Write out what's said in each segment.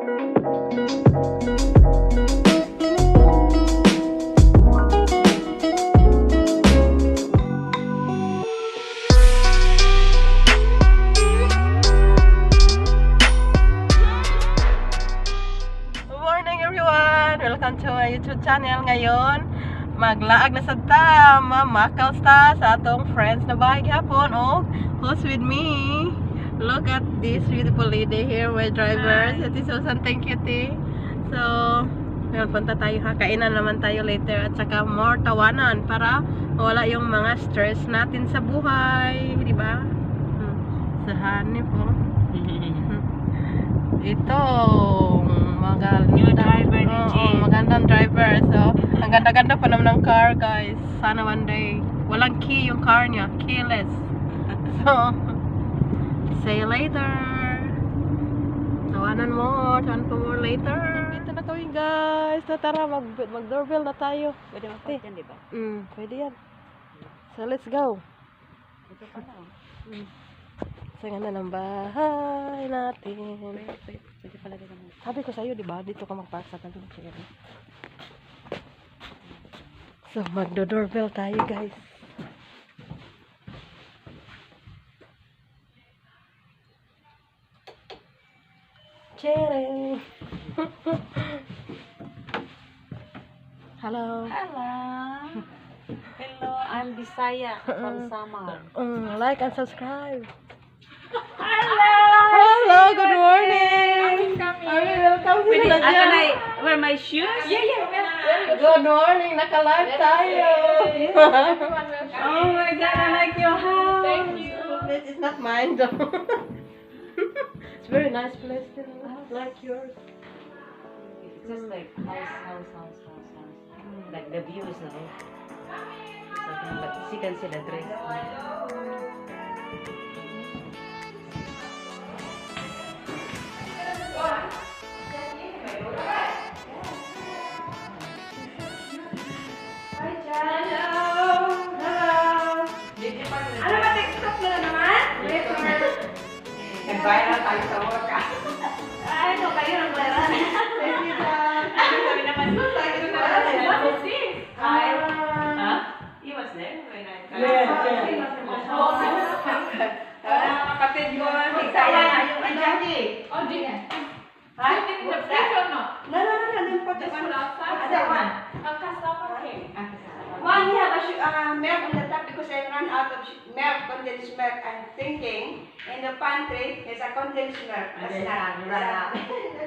Welcome to my YouTube channel. Ngayon, maglaag na sa ta, mamakal sa atong friends na bahay hapon. Oh, who's with me? Look at this beautiful lady here, my drivers. Ati Susan, thank you, T. So, ngayon punta tayo ha. Kainan naman tayo later at saka more tawanan para wala yung mga stress natin sa buhay, di ba? Sa honey po. Ito, magandang driver. So, ang ganda-ganda pa naman ng car, guys. Sana one day, walang key yung car niya, keyless. So, see you later. Tawanan ko more later. Ito na kami, guys. Tara, mag-doorbell na tayo. Pwede mag-park yan, di ba? Pwede yan. So, let's go. Ito pa na. Sa ganda ng bahay natin. Pwede pala dito naman. Sabi ko sa'yo, di ba? Dito ka mag-park sa tabi ng chair. So, magdo-doorbell tayo, guys. Chere! Hello. Hello. Hello, I'm Bisaya from Samar. Like and subscribe. Hello. Hello, good morning. Are you welcome to the Can I wear my shoes? Yeah. Good morning, naka-live tayo. Oh my God, I like your house. Thank you. This is not mine though. It's very nice place, like yours. It's just like house. Like the view is nice. But she can see the dress. Nag-viral tayo sa wakas. Ay, ito kayo ng viral. Sabi naman, What is this? He was there when I kapatid ko, Bisaya na yung Anjani. Oh, did you? Huh? You did in the fridge or not? No, didn't put Just this put one. outside? That one. A cassava cake. Mom, you have a milk on the top because I ran out of milk, condensed milk. I'm thinking in the pantry there's a condensed milk. That's not.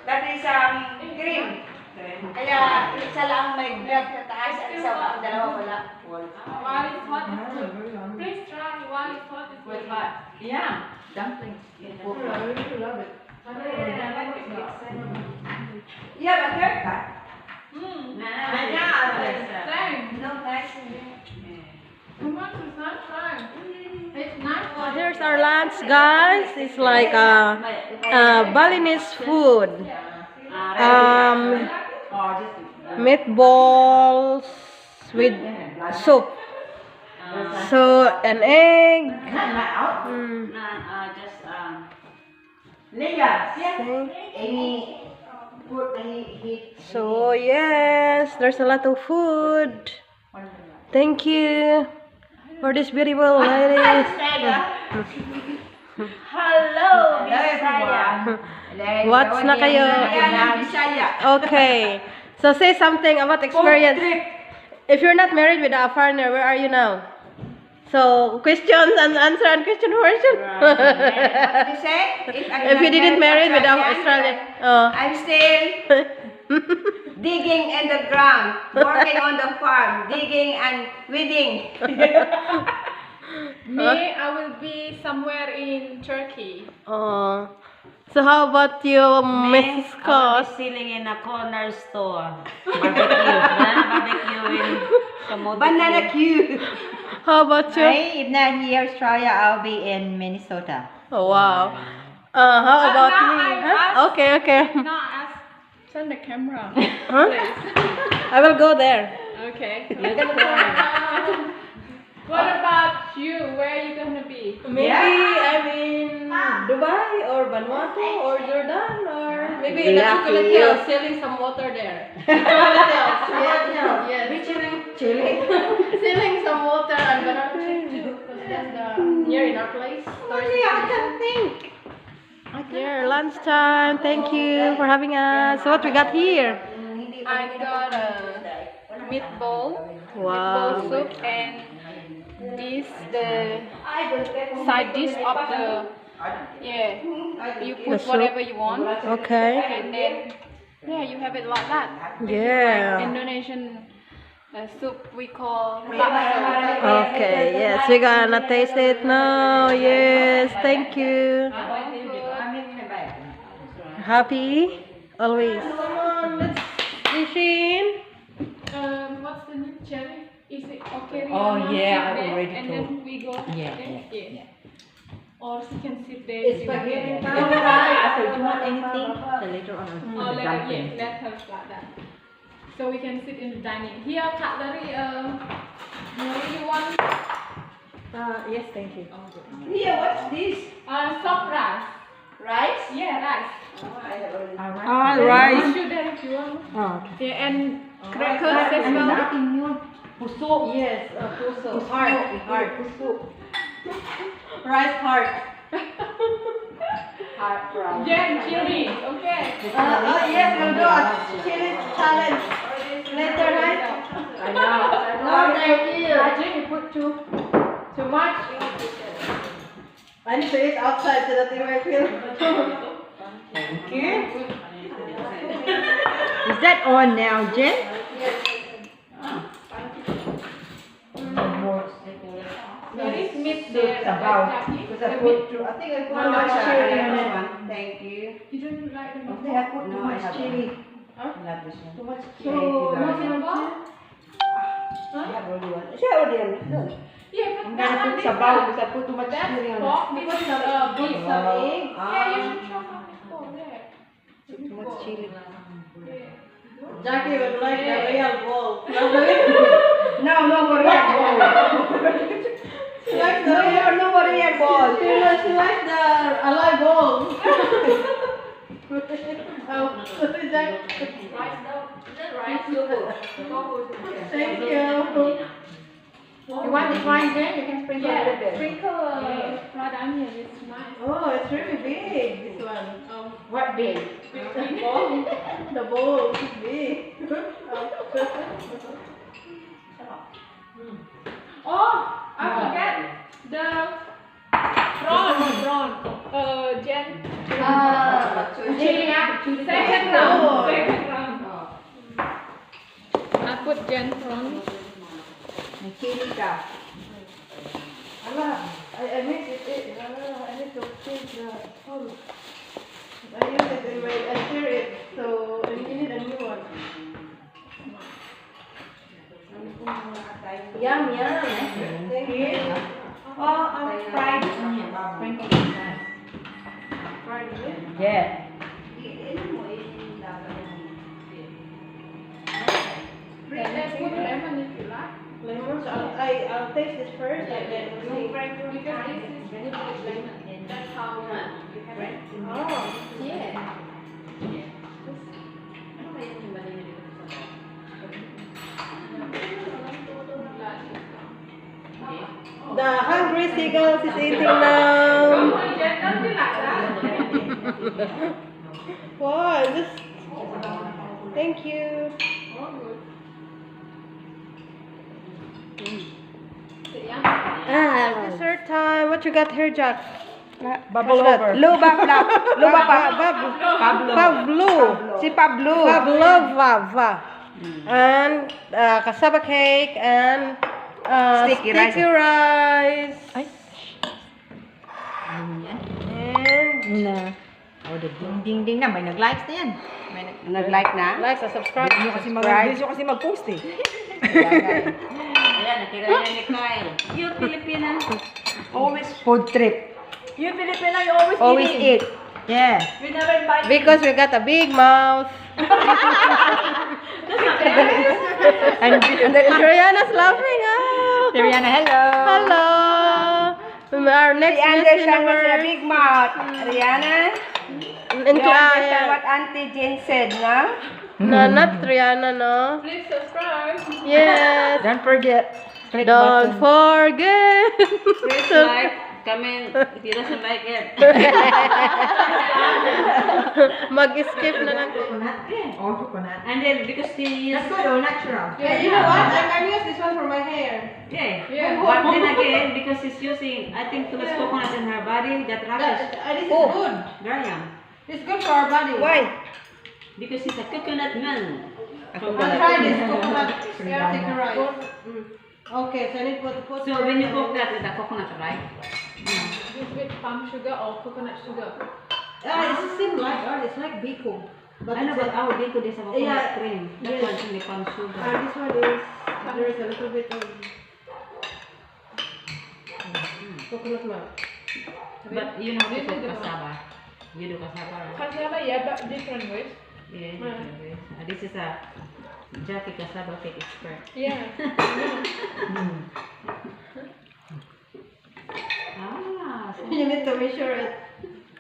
That is cream. Kaya isa lang may milk sa taas at isa ang dalawa wala. While it's hot, it's good. Please try. While it's hot, it's good. Yeah, dumplings. Yeah, but haircut. Same. No nice. What is not fine? It's nice. Here's our lunch, guys. It's like Balinese food. Meatballs with soup. So an egg. So yes, there's a lot of food. Thank you for this beautiful ladies. Hello, Bisaya. What's na kayo? Okay. So say something about experience. If you're not married with a foreigner, where are you now? So questions and answer and question. What you say? If you didn't marry with an Australian, I'm still digging in the ground, working on the farm, digging and weeding. Me, I will be somewhere in Turkey. So how about you, Miss Scott? Selling in a corner store. Barbecue in Banana queue. How about you? If not here, Australia, I'll be in Minnesota. Oh, wow. How about now me? I Huh? ask- Okay. No, turn the camera. Huh? I will go there. Okay. What about you? Where are you gonna be? Maybe I'm in Dubai or Vanuatu or Jordan or Maybe in the Lucky chocolate you. hill, selling some water there. Chocolate hills, yes. Chili. Selling some water and banana chips too, because that's the near in our place. I can think. Here, lunchtime. Thank you for having us. So what we got here? I got a meatball, Wow. meatball soup, and this the side dish of the you The put soup. whatever you want, Okay. and then you have it like that. Yeah. Indonesian soup we call bakso. Okay. Yes, we're gonna taste it now. Yes. Thank you. Happy? Always. Come on, let's dish in. What's the name? Cherry? Is it okay? Oh, yeah, I there, already and told. then we go Yeah, there? yeah. Or she can sit there. It's with spaghetti. you. After, do you want anything? So later on, Oh, I'll let dump her, in. let her like that. So we can sit in the dining. Here, cutlery, you want? Yes, thank you. Here, what's this? Soft rice. Rice? Yeah, rice. Ah, There's rice. tissue there if you want. Oh, okay. Yeah, and crackers as well. Puso. Yes, puso. Hard. Puso. Rice heart. Yeah, chili. Okay. Yes, we'll do a chili challenge later, right? I know. No, thank you. Raja, you put too much. I need to eat outside so that you might feel. Thank you. Is that on now, Jen? There is meat there. About. Jackie. Because I put too, I think I put No, too much I chili like on this it. one. Thank you. You don't like the I meat? think I put too No, I much haven't. chili. I love this one. Too much So, chili. what's in the I have already one. Is that already on? Yeah, I'm gonna put sabaw because I put too much That's chili on it. pork. This is beef. Some egg. Yeah, you should try some before there. Too much chili. Yeah. Jackie would like the real bowl. No, no more red ball. She likes the real. No more red ball. She likes the alive bowl. Oh, Jack. Thank you. You want this wine there? You can sprinkle a little bit. Sprinkle right down here. It's nice. Oh, it's really big, this one. What big? The bowl is big. Oh, I forget the prawn. Jen. Second round. Second round. I put Jen prawn. May chili ka. I mix it. I need to change the whole. I use it in my, I share it, so I need a new one. Yum, yum. Thank you. Oh, fried. Sprinkle this nice. Fried it. Yeah. Put lemon if you like. Lemon, so I'll taste this first and then we'll see. Because this is very good lemon. That's how you have it. Oh, Yeah. the hungry seagulls is eating now. Come on, Jen, don't be like that. Wow, just thank you. Dessert time. What you got here, Jack? Bubble over. Pablo. Si Pablo. Pavlova. And cassava cake and Sticky rice. And Oh, the ding-ding-ding na. May nag-likes na yan. May Nag-like na? like and subscribe. Hindi nyo kasi mag-post eh. Ayan, natira yan ni Kyle. You Filipina. Always food trip. You Filipina, you always, Always eating. eat. Yeah. We never invite Because we got a big mouth. And Rihanna's laughing. Oh. Rihanna, hello. Hello. Our next Si Miss Anderson was a Universe. big mouth. Rihanna? And You understand what Auntie Jane said, no? no, not Triana, no. Please subscribe. Yes. Don't forget. Click Don't button. forget. Please like, comment if you doesn't like it. Mag-skip na lang. Oh, coconut. And then because she That's is good, oh, natural. You know what? I can use this one for my hair. yeah. Yeah. But then again, because she's using I think too much coconut in her body, that rashes. This is good. Graham. It's good for our body. Why? Because he's a coconut man. I'll try this coconut sticker rice. Okay, so I need to put. So when you cook that with the coconut, right? This with palm sugar or coconut sugar. It's same like ours. It's like biko. But I know, but our bacon is a coconut Yeah. cream. That Yes. one's only palm sugar. this one is there is a little bit of coconut milk. But you know, This you cook is the cassava. You do cassava, right? Cassava, yeah, but different ways. Yeah. Okay. This is a Jackie cassava cake expert. Yeah. Ah, so You need to measure it.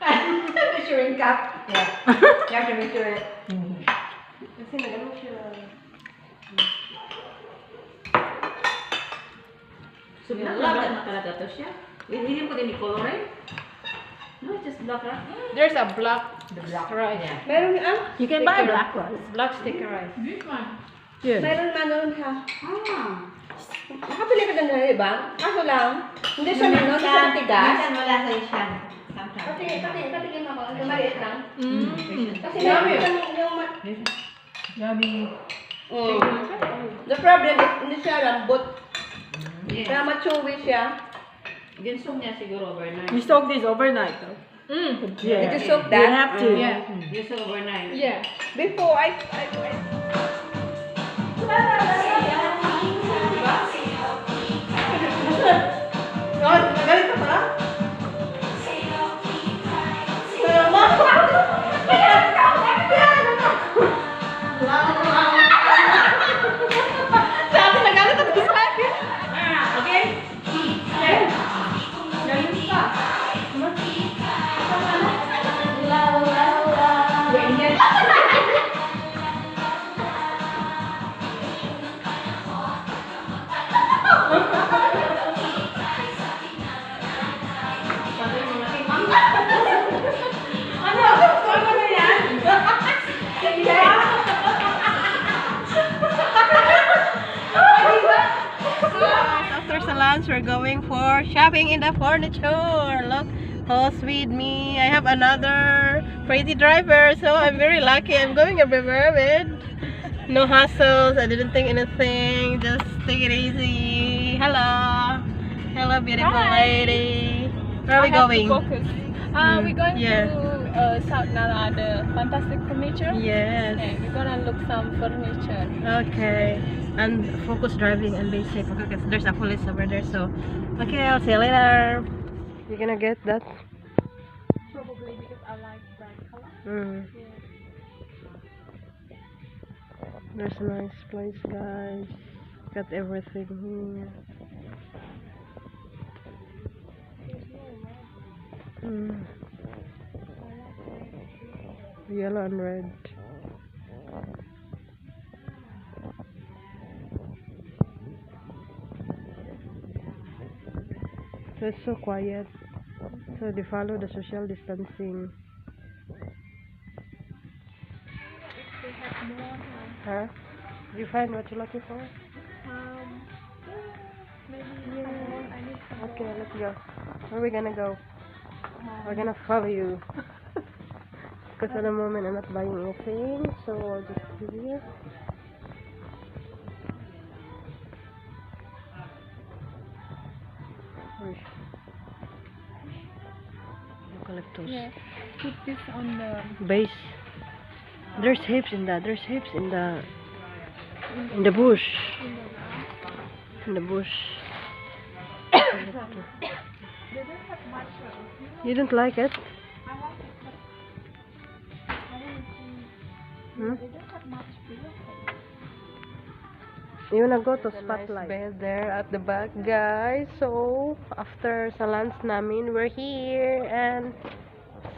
Measuring cup. Yeah. You have to measure it. Kasi nagano siya. so black na talaga to siya. Hindi mo din i-color eh? No, it's just black, right? There's a black Right. Yeah. Meron You can buy black rice. black sticker rice. This one. Yeah. meron man doon ha. Ah. Nakabili ka doon na, di ba? Kaso lang, hindi siya manon, hindi siya matigas. Minsan wala sa isyan. Sometimes. Patingin ako, ang maliit lang. Kasi Yummy. yung Yummy. The problem is, hindi siya lambot. Yeah. Kaya machewy siya. Ginsong niya siguro overnight. You soak this overnight, though. Yeah. Did you soak You that? have to. Yeah. You soak overnight. Yeah. Before, I Oh, ganito pala? Sabi na galit ako sa akin. Okay? After sa lunch, we're going for shopping in the furniture. Look, who's with me? I have another crazy driver, so I'm very lucky. I'm going everywhere with no hassles. I didn't think anything. Just take it easy. Hello. Hello, beautiful lady. Where are we going? Focus. We're going Yeah. to South Nara, the fantastic furniture. Yes. Yeah, we're gonna look some furniture. Okay. And focus driving and be safe. Okay, 'cause there's a police over there. So, okay, I'll see you later. You gonna get that? Probably because I like bright color. Mm. There's a nice place, guys. Got everything here. Mm. Yellow and red. So it's so quiet. So they follow the social distancing. They have more. Huh? Did you find what you're looking for? Maybe I need some. Okay, let's go. Where are we gonna go? We're gonna follow you. Because at the moment I'm not buying anything, so I'll just be here. Eucalyptus. Yeah. Put this on the Base. There's hips in that. There's hips in the bush. In the bush. They don't have much. You don't like it? I like it, but I want to see. Hmm? They don't have much pillow. You wanna go to Spotlight? Bed there at the back, guys. So after sa lunch namin, we're here and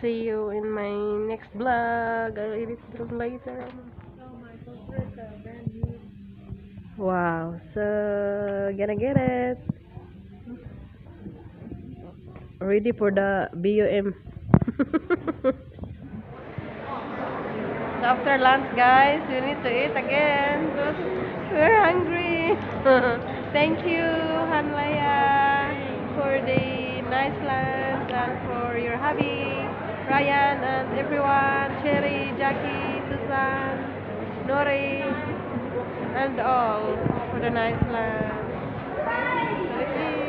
see you in my next vlog. I'll edit it later. Wow, so gonna get it. Ready for the BUM. So after lunch, guys, we need to eat again. Because we're hungry. Thank you, Hanlaya, for the nice lunch and for your hubby, Ryan, and everyone, Cherry, Jackie, Susan, Nori, and all for the nice lunch. So let's eat.